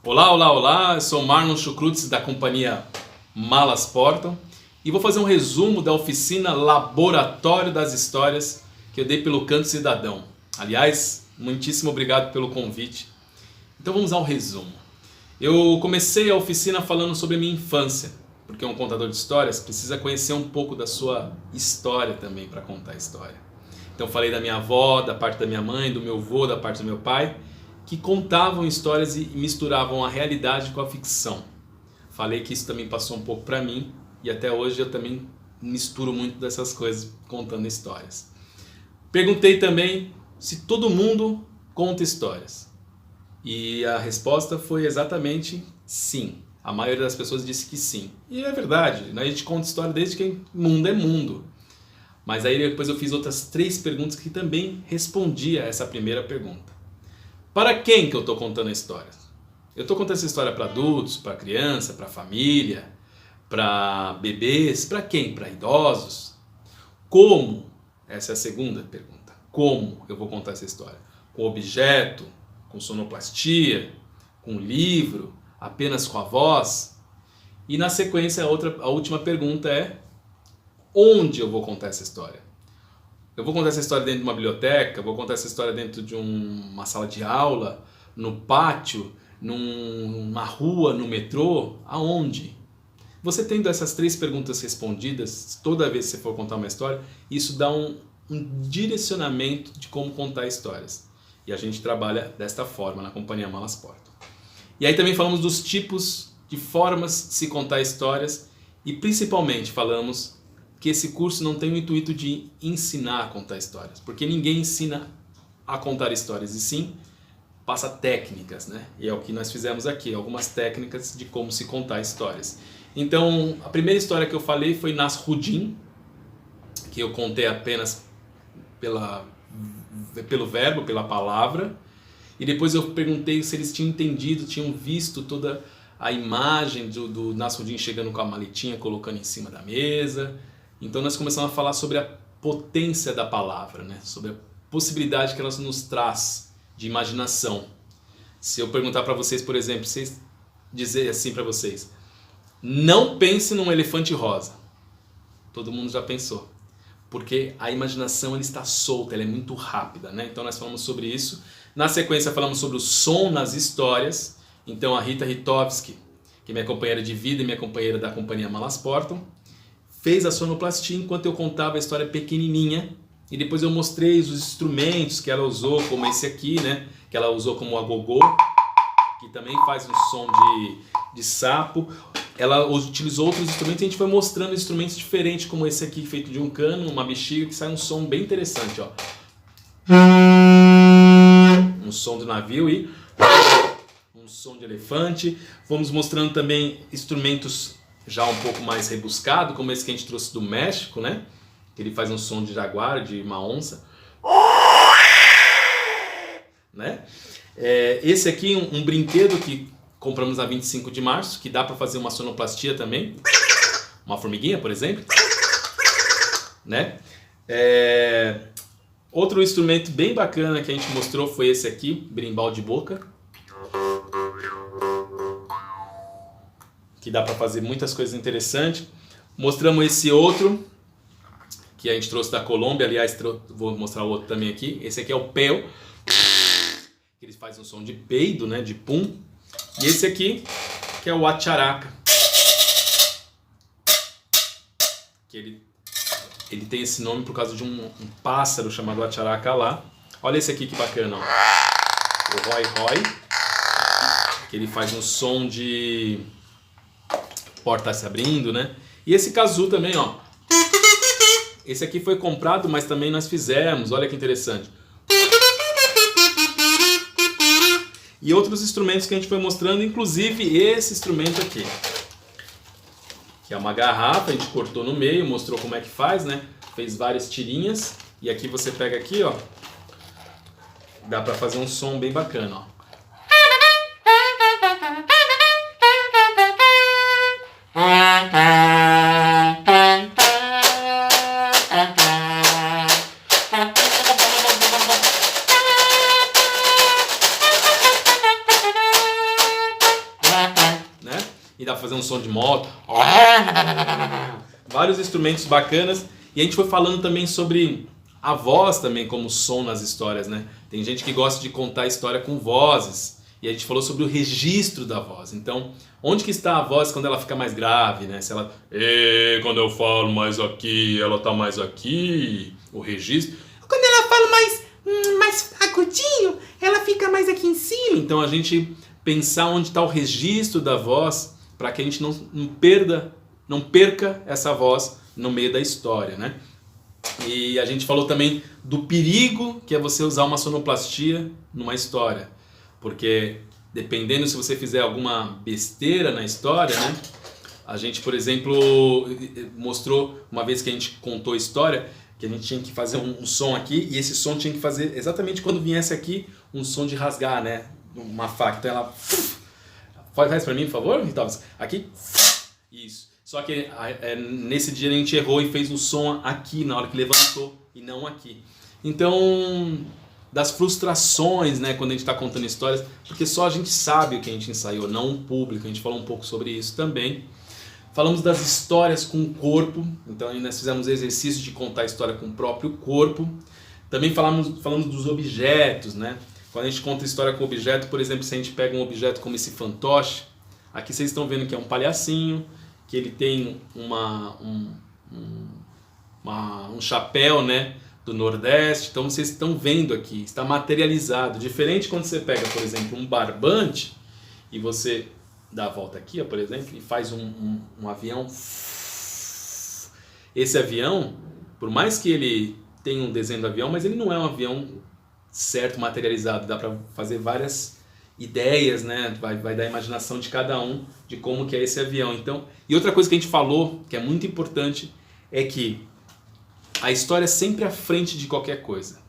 Olá, olá, olá, eu sou Marlon Chucrutes da companhia Malas Portam e vou fazer um resumo da oficina Laboratório das Histórias que eu dei pelo Canto Cidadão. Aliás, muitíssimo obrigado pelo convite. Então vamos ao resumo. Eu comecei a oficina falando sobre a minha infância, porque um contador de histórias precisa conhecer um pouco da sua história também para contar a história. Então falei da minha avó, da parte da minha mãe, do meu avô, da parte do meu pai, que contavam histórias e misturavam a realidade com a ficção. Falei que isso também passou um pouco para mim e até hoje eu também misturo muito dessas coisas contando histórias. Perguntei também se todo mundo conta histórias e a resposta foi exatamente sim. A maioria das pessoas disse que sim. E é verdade, a gente conta história desde que mundo é mundo. Mas aí depois eu fiz outras 3 perguntas que também respondia a essa primeira pergunta. Para quem que eu estou contando a história? Eu estou contando essa história para adultos, para criança, para família, para bebês, para quem? Para idosos? Como? Essa é a segunda pergunta. Como eu vou contar essa história? Com objeto? Com sonoplastia? Com livro? Apenas com a voz? E na sequência a última pergunta é: onde eu vou contar essa história? Eu vou contar essa história dentro de uma biblioteca, vou contar essa história dentro de uma sala de aula, no pátio, numa rua, no metrô, aonde? Você tendo essas 3 perguntas respondidas, toda vez que você for contar uma história, isso dá um direcionamento de como contar histórias. E a gente trabalha desta forma na Companhia Malas Portam. E aí também falamos dos tipos de formas de se contar histórias e principalmente falamos que esse curso não tem o intuito de ensinar a contar histórias, porque ninguém ensina a contar histórias, e sim passa técnicas, né? E é o que nós fizemos aqui, algumas técnicas de como se contar histórias. Então, a primeira história que eu falei foi Nasrudin, que eu contei apenas pelo verbo, pela palavra, e depois eu perguntei se eles tinham entendido, tinham visto toda a imagem do Nasrudin chegando com a maletinha, colocando em cima da mesa. Então nós começamos a falar sobre a potência da palavra, né? Sobre a possibilidade que ela nos traz de imaginação. Se eu perguntar para vocês, por exemplo, vocês dizer assim para vocês: não pense num elefante rosa. Todo mundo já pensou. Porque a imaginação ela está solta, ela é muito rápida, né? Então nós falamos sobre isso. Na sequência falamos sobre o som nas histórias. Então a Rita Ritovski, que é minha companheira de vida e minha companheira da Companhia Malas Portam, fez a sonoplastia enquanto eu contava a história pequenininha, e depois eu mostrei os instrumentos que ela usou, como esse aqui, né? Que ela usou como agogô, que também faz um som de sapo. Ela utilizou outros instrumentos e a gente foi mostrando instrumentos diferentes, como esse aqui, feito de um cano, uma bexiga, que sai um som bem interessante, ó. Um som de navio e um som de elefante. Vamos mostrando também instrumentos já um pouco mais rebuscado, como esse que a gente trouxe do México, né? Que ele faz um som de jaguar, de uma onça, né? Esse aqui um brinquedo que compramos na 25 de março, que dá para fazer uma sonoplastia também, uma formiguinha, por exemplo, né? Outro instrumento bem bacana que a gente mostrou foi esse aqui, berimbau de boca, que dá para fazer muitas coisas interessantes. Mostramos esse outro, que a gente trouxe da Colômbia, aliás, vou mostrar o outro também aqui. Esse aqui é o peu, que ele faz um som de peido, né, de pum. E esse aqui, que é o acharaca, que ele tem esse nome por causa de um pássaro chamado acharaca lá. Olha esse aqui que bacana, ó. O roi roi, que ele faz um som de porta se abrindo, né? E esse kazoo também, ó. Esse aqui foi comprado, mas também nós fizemos. Olha que interessante. E outros instrumentos que a gente foi mostrando, inclusive esse instrumento aqui, que é uma garrafa, a gente cortou no meio, mostrou como é que faz, né? Fez várias tirinhas. E aqui você pega aqui, ó. Dá pra fazer um som bem bacana, ó. e dá pra fazer um som de moto. Vários instrumentos bacanas. E a gente foi falando também sobre a voz também como som nas histórias, né? Tem gente que gosta de contar a história com vozes. E a gente falou sobre o registro da voz. Então, onde que está a voz quando ela fica mais grave, né? Se ela, quando eu falo mais aqui, ela tá mais aqui, o registro. Quando ela fala mais agudinho, ela fica mais aqui em cima. Então, a gente pensar onde está o registro da voz para que a gente não perca essa voz no meio da história, né? E a gente falou também do perigo que é você usar uma sonoplastia numa história. Porque dependendo se você fizer alguma besteira na história, né? A gente, por exemplo, mostrou uma vez que a gente contou a história que a gente tinha que fazer um som aqui e esse som tinha que fazer exatamente quando viesse aqui um som de rasgar, né? Uma faca. Então ela... Faz pra mim, por favor, Ritalves. Aqui. Isso. Só que nesse dia a gente errou e fez o som aqui na hora que levantou e não aqui. Então... das frustrações, né, quando a gente está contando histórias, porque só a gente sabe o que a gente ensaiou, não o público. A gente falou um pouco sobre isso também. Falamos das histórias com o corpo, então nós fizemos exercício de contar a história com o próprio corpo. Também falamos dos objetos, né? Quando a gente conta a história com objeto, por exemplo, se a gente pega um objeto como esse fantoche, aqui vocês estão vendo que é um palhacinho, que ele tem um chapéu, né, do Nordeste. Então vocês estão vendo aqui, está materializado. Diferente quando você pega, por exemplo, um barbante e você dá a volta aqui, ó, por exemplo, e faz um avião. Esse avião, por mais que ele tenha um desenho do avião, mas ele não é um avião certo, materializado. Dá para fazer várias ideias, né? Vai dar a imaginação de cada um de como que é esse avião. Então, e outra coisa que a gente falou, que é muito importante, é que a história é sempre à frente de qualquer coisa.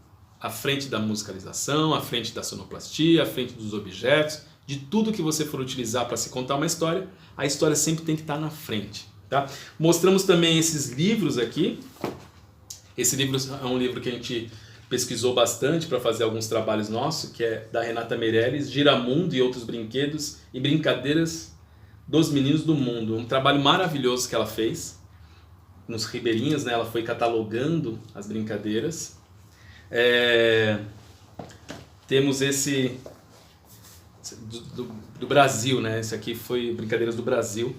À frente da musicalização, à frente da sonoplastia, à frente dos objetos, de tudo que você for utilizar para se contar uma história, a história sempre tem que estar na frente. Tá? Mostramos também esses livros aqui. Esse livro é um livro que a gente pesquisou bastante para fazer alguns trabalhos nossos, que é da Renata Meirelles, Giramundo e Outros Brinquedos e Brincadeiras dos Meninos do Mundo. Um trabalho maravilhoso que ela fez. Nos ribeirinhos, né, ela foi catalogando as brincadeiras. Temos esse do Brasil, né? Esse aqui foi Brincadeiras do Brasil.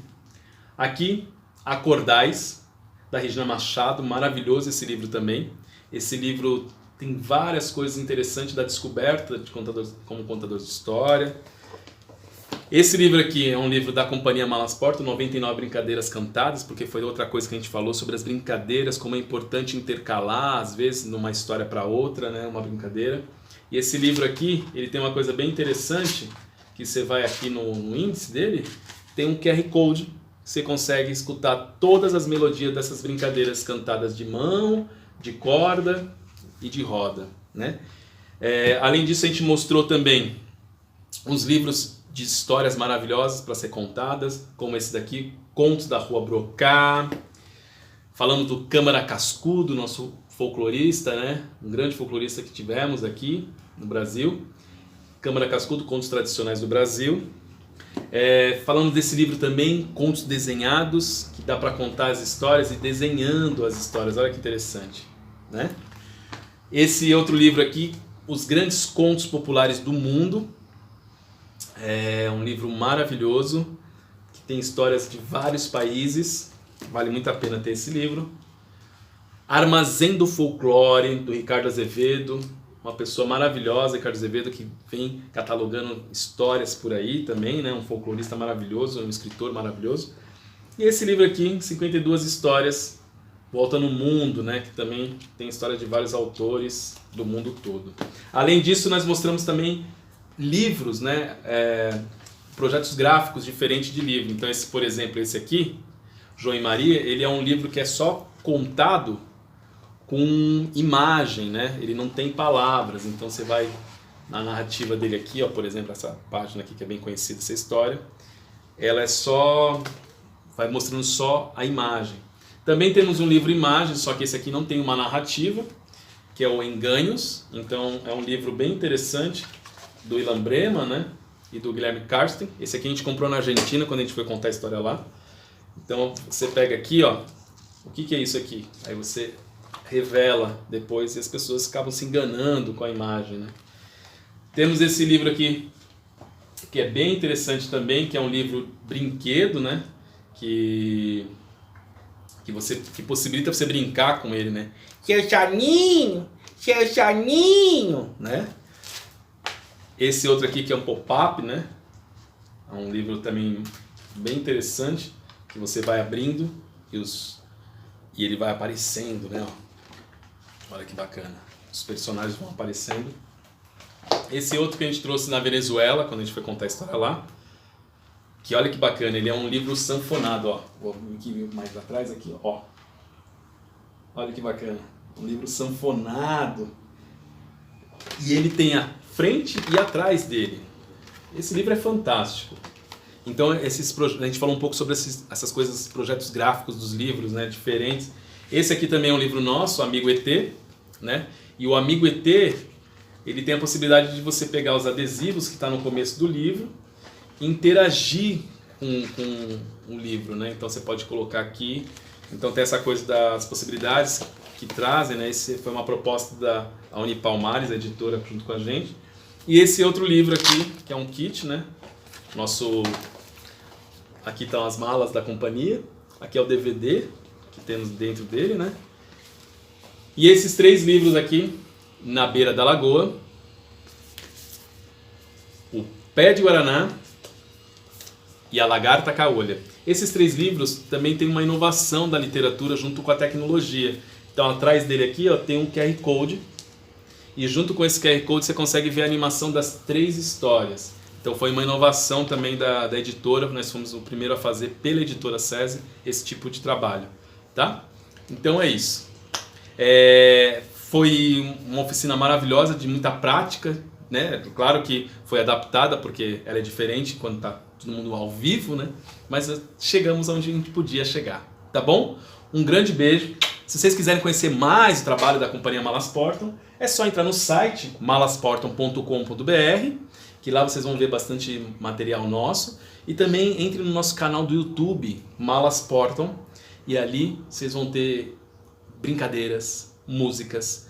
Aqui, Acordais, da Regina Machado, maravilhoso esse livro também. Esse livro tem várias coisas interessantes da descoberta como contador de história. Esse livro aqui é um livro da Companhia Malas Porto, 99 Brincadeiras Cantadas, porque foi outra coisa que a gente falou sobre as brincadeiras, como é importante intercalar, às vezes, numa história para outra, né, uma brincadeira. E esse livro aqui, ele tem uma coisa bem interessante, que você vai aqui no índice dele, tem um QR Code, você consegue escutar todas as melodias dessas brincadeiras cantadas de mão, de corda e de roda, né? Além disso, a gente mostrou também uns livros de histórias maravilhosas para ser contadas, como esse daqui, Contos da Rua Brocá. Falamos do Câmara Cascudo, nosso folclorista, né? Um grande folclorista que tivemos aqui no Brasil. Câmara Cascudo, Contos Tradicionais do Brasil. Falamos desse livro também, Contos Desenhados, que dá para contar as histórias e desenhando as histórias. Olha que interessante, né? Esse outro livro aqui, Os Grandes Contos Populares do Mundo. É um livro maravilhoso, que tem histórias de vários países, vale muito a pena ter esse livro. Armazém do Folclore, do Ricardo Azevedo, uma pessoa maravilhosa, Ricardo Azevedo, que vem catalogando histórias por aí também, né? Um folclorista maravilhoso, um escritor maravilhoso. E esse livro aqui, 52 histórias, Volta no Mundo, né? Que também tem história de vários autores do mundo todo. Além disso, nós mostramos também livros, né, projetos gráficos diferentes de livro. Então, esse, por exemplo, esse aqui, João e Maria, ele é um livro que é só contado com imagem, né? Ele não tem palavras. Então, você vai na narrativa dele aqui, ó, por exemplo, essa página aqui que é bem conhecida, essa história, ela é só, vai mostrando só a imagem. Também temos um livro imagem, só que esse aqui não tem uma narrativa, que é o Enganhos. Então, é um livro bem interessante, do Ilan Brema, né? e do Guilherme Karsten. Esse aqui a gente comprou na Argentina quando a gente foi contar a história lá. Então você pega aqui, ó, o que é isso aqui? Aí você revela depois e as pessoas acabam se enganando com a imagem, né? Temos esse livro aqui, que é bem interessante também, que é um livro brinquedo, né? Que possibilita você brincar com ele, né? Seu soninho, né? Esse outro aqui que é um pop-up, né? É um livro também bem interessante, que você vai abrindo e ele vai aparecendo, né? Olha que bacana. Os personagens vão aparecendo. Esse outro que a gente trouxe na Venezuela, quando a gente foi contar a história lá, que olha que bacana, ele é um livro sanfonado, ó. Vou aqui mais atrás aqui, ó. Olha que bacana. Um livro sanfonado. E ele tem a frente e atrás dele. Esse livro é fantástico. Então, a gente falou um pouco sobre essas coisas, projetos gráficos dos livros, né, diferentes. Esse aqui também é um livro nosso, o Amigo ET, né? E o Amigo ET, ele tem a possibilidade de você pegar os adesivos que está no começo do livro e interagir com o livro, né? Então, você pode colocar aqui. Então, tem essa coisa das possibilidades que trazem, né? Esse foi uma proposta da Unipalmares, a editora, junto com a gente. E esse outro livro aqui, que é um kit, né? Aqui estão as malas da companhia, aqui é o DVD que temos dentro dele, né? E esses 3 livros aqui, Na Beira da Lagoa, O Pé de Guaraná e A Lagarta Caolha. Esses 3 livros também têm uma inovação da literatura junto com a tecnologia. Então, atrás dele aqui, ó, tem um QR Code. E junto com esse QR Code você consegue ver a animação das 3 histórias. Então foi uma inovação também da editora. Nós fomos o primeiro a fazer pela editora SESI esse tipo de trabalho. Tá? Então é isso. Foi uma oficina maravilhosa, de muita prática, né? Claro que foi adaptada porque ela é diferente quando está todo mundo ao vivo, né? Mas chegamos onde a gente podia chegar. Tá bom? Um grande beijo. Se vocês quiserem conhecer mais o trabalho da companhia Malasportam, é só entrar no site malasportam.com.br, que lá vocês vão ver bastante material nosso. E também entre no nosso canal do YouTube, Malasportam, e ali vocês vão ter brincadeiras, músicas,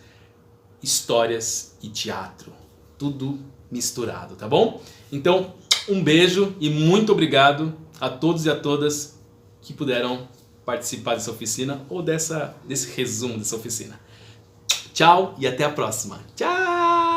histórias e teatro. Tudo misturado, tá bom? Então, um beijo e muito obrigado a todos e a todas que puderam participar dessa oficina ou desse resumo dessa oficina. Tchau e até a próxima. Tchau!